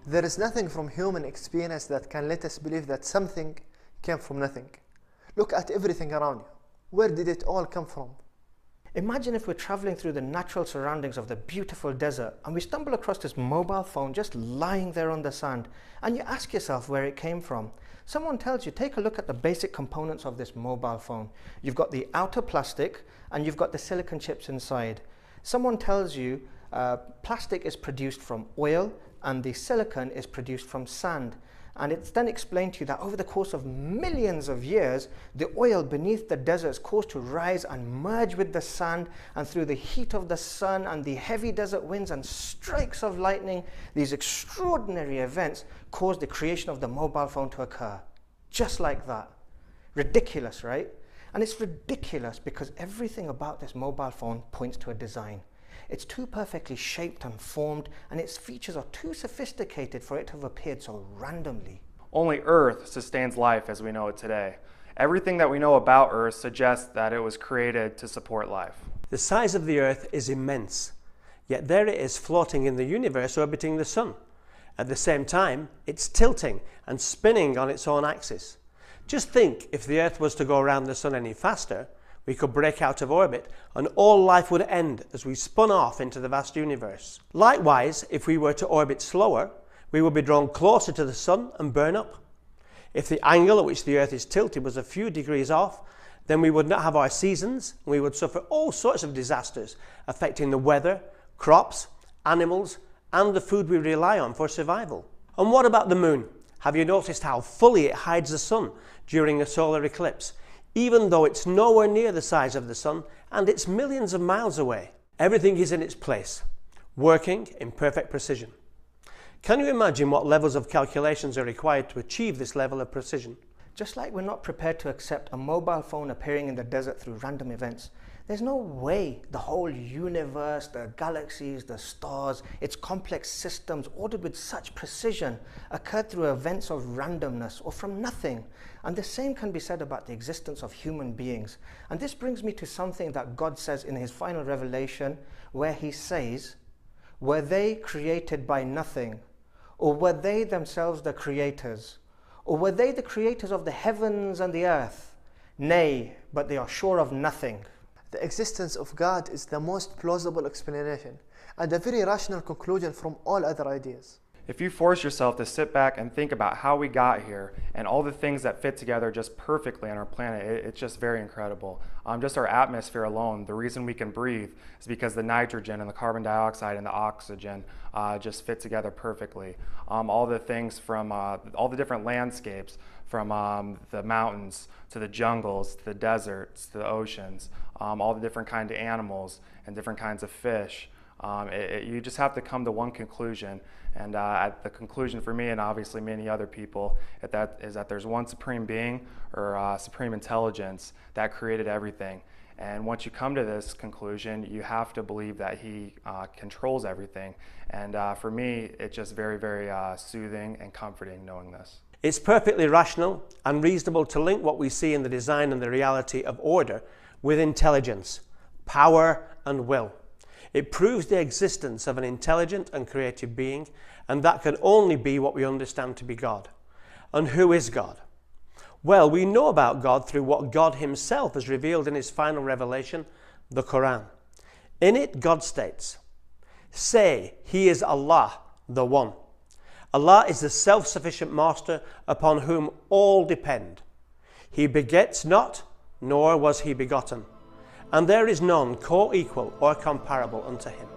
There is nothing from human experience that can let us believe that something came from nothing. Look at everything around you. Where did it all come from? Imagine if we're traveling through the natural surroundings of the beautiful desert and we stumble across this mobile phone just lying there on the sand, and you ask yourself where it came from. Someone tells you, take a look at the basic components of this mobile phone. You've got the outer plastic and you've got the silicon chips inside. Someone tells you plastic is produced from oil and the silicon is produced from sand. And it's then explained to you that over the course of millions of years, the oil beneath the desert is caused to rise and merge with the sand, and through the heat of the sun and the heavy desert winds and strikes of lightning, these extraordinary events caused the creation of the mobile phone to occur. Just like that. Ridiculous, right? And it's ridiculous because everything about this mobile phone points to a design. It's too perfectly shaped and formed, and its features are too sophisticated for it to have appeared so randomly. Only Earth sustains life as we know it today. Everything that we know about Earth suggests that it was created to support life. The size of the Earth is immense, yet there it is floating in the universe orbiting the Sun. At the same time, it's tilting and spinning on its own axis. Just think, if the Earth was to go around the Sun any faster, we could break out of orbit and all life would end as we spun off into the vast universe. Likewise, if we were to orbit slower, we would be drawn closer to the Sun and burn up. If the angle at which the Earth is tilted was a few degrees off, then we would not have our seasons and we would suffer all sorts of disasters affecting the weather, crops, animals, and the food we rely on for survival. And what about the Moon? Have you noticed how fully it hides the Sun during a solar eclipse, even though it's nowhere near the size of the Sun and it's millions of miles away? Everything is in its place, working in perfect precision. Can you imagine what levels of calculations are required to achieve this level of precision? Just like we're not prepared to accept a mobile phone appearing in the desert through random events, there's no way the whole universe, the galaxies, the stars, its complex systems ordered with such precision occurred through events of randomness or from nothing. And the same can be said about the existence of human beings. And this brings me to something that God says in his final revelation, where he says, "Were they created by nothing? Or were they themselves the creators? Or were they the creators of the heavens and the earth? Nay, but they are sure of nothing." The existence of God is the most plausible explanation and a very rational conclusion from all other ideas. If you force yourself to sit back and think about how we got here and all the things that fit together just perfectly on our planet, it's just very incredible. Just our atmosphere alone, the reason we can breathe is because the nitrogen and the carbon dioxide and the oxygen just fit together perfectly. All the things from all the different landscapes, from the mountains to the jungles, to the deserts, to the oceans, all the different kinds of animals and different kinds of fish. You just have to come to one conclusion, and the conclusion for me and obviously many other people is that there's one supreme being or supreme intelligence that created everything. And once you come to this conclusion, you have to believe that he controls everything. And for me, it's just very, very soothing and comforting knowing this. It's perfectly rational and reasonable to link what we see in the design and the reality of order with intelligence, power, and will. It proves the existence of an intelligent and creative being, and that can only be what we understand to be God. And who is God? Well, we know about God through what God himself has revealed in his final revelation, the Quran. In it, God states, "Say, he is Allah, the One. Allah is the self-sufficient master upon whom all depend. He begets not, nor was he begotten, and there is none co-equal or comparable unto him."